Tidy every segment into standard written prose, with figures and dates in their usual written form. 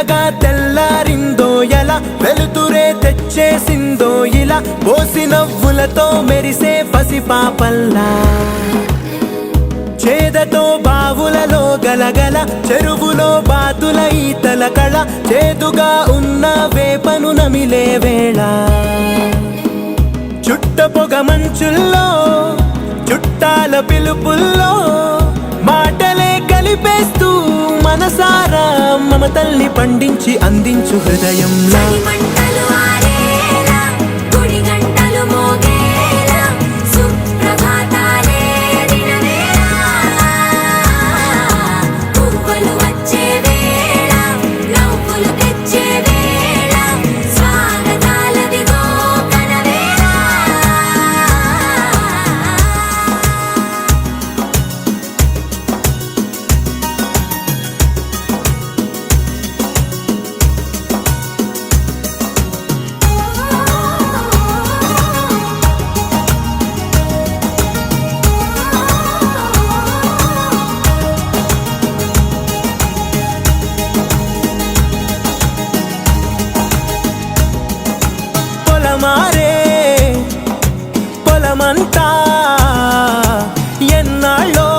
తెల్లగా తెల్లారిందో ఎలా వెలుతురే తెచ్చేసిందో ఇలా పోసి నవ్వులతో మెరిసే పసిపాపల్లా చేదతో బావులలో గలగల చెరువులో బాతుల ఈతల కళ చేదుగా ఉన్న వేపను నమిలే వేళ చుట్ట పొగ మంచుల్లో చుట్టాల పిలుపుల్లో మాటలే కలిపేస్తూ మనసారా మమతల్ని పండించి అందించు హృదయంలో మారే పొలమంతా ఎన్నాళ్ళో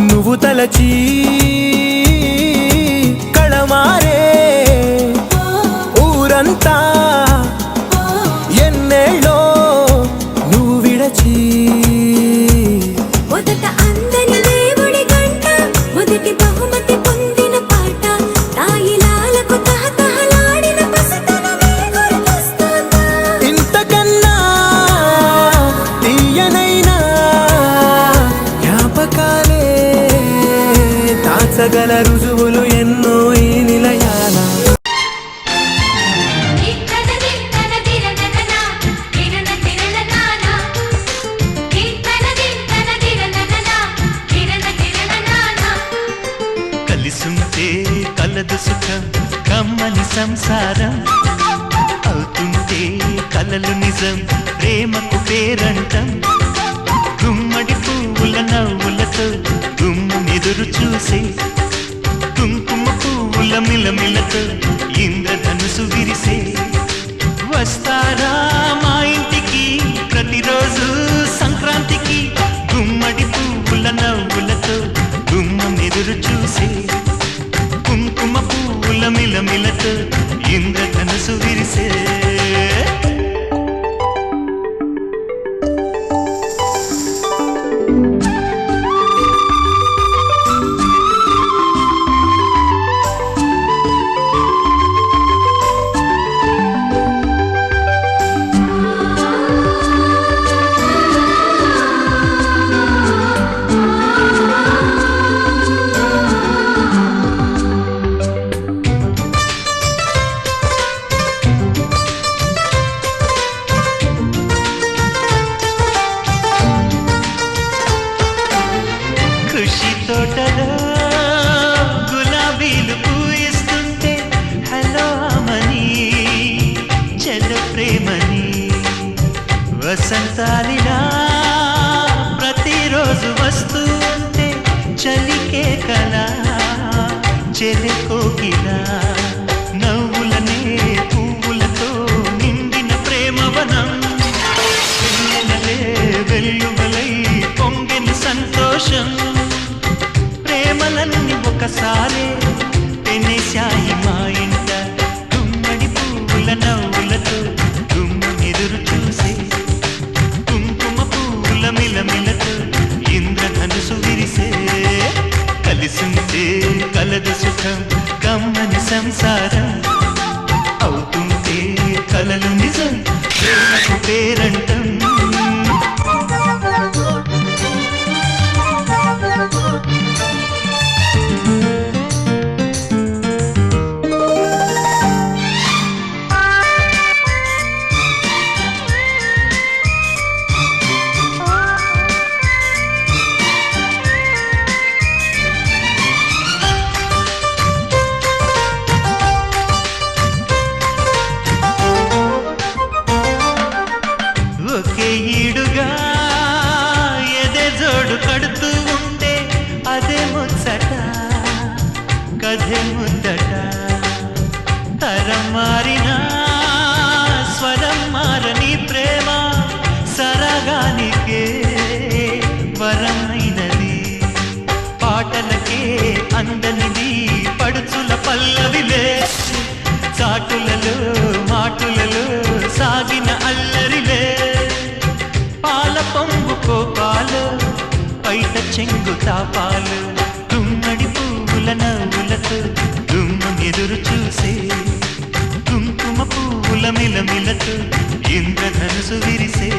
నువ్వు తలచి కళమారే ఊరంతా ఎన్నేళ్ళో నువ్వు విడచి మొదట అందని దేవుడి గంట మొదటి బహుమతి పొందిన పాట తాయిలాలకు తహతహలాడిన పసితనమే గుర్తొస్తుందా ఇంతకన్నా తీయనైనా జ్ఞాపకాలే దాచగల రుజువులు ఎన్నో ఈ నిలయాల కలిసుంటే కలదు సుఖం కమ్మని సంసారం అవుతుంటే కలలు నిజం ప్రేమకు పేరంటం గుమ్మడి పువ్వుల నవ్వులతో గుమ్మెదురు చూసే కుంకుమ పువ్వుల మిలమిలతో ఇంద్రధనుసు విరిసే వస్తారా మా ఇంటికి ప్రతిరోజు సంక్రాంతికి గుమ్మడి పువ్వుల నవ్వులతో గుమ్మెదురు చూసే కుంకుమ పువ్వుల మిలమిలతో ఇంద్రధనుసు విరిసే ఖుషి తోటలో గులాబీలు పూయిస్తుంటే హలో అమని చెల్లు ప్రేమని వసంతాలిలా ప్రతిరోజు వస్తూ ఉంటే చలికే కలా చెలి కోకిలా నవ్వులనే పువ్వులతో నిండిన ప్రేమవనం వెల్లువలై పొంగిన సంతోషం ప్రేమలన్నీ ఒకసారి పెనేశాయి మా ఇంట గుమ్మడి పువ్వుల నవ్వులతో గుమ్మెదురు చూసే కుంకుమ పువ్వుల మిలమిలతో ఇంద్రధనుసు విరిసే కలిసుంటే కలదు సుఖం కమ్మని సంసారం అవుతుంటే కలలు నిజం ప్రేమకు పేరంటం ఒకే ఈడుగా ఎదే జోడు కడుతూ ఉంటే అదే ముచ్చట కథే ముద్దట తరం మారినా స్వరం మారని ప్రేమ సరగానికే వరమైనది పాటలకే అందనిది పడుచుల పల్లవిలే చాటులలో మాటులలో సాగిన అల్లరిలే పాల పొంగు కోపాలు పైట చెంగు తాపాలు గుమ్మడి పువ్వుల నవ్వులతో గుమ్మం ఎదురు చూసే కుంకుమ పువ్వుల మిలమిలతో ఇంద్రధనుసు విరిసే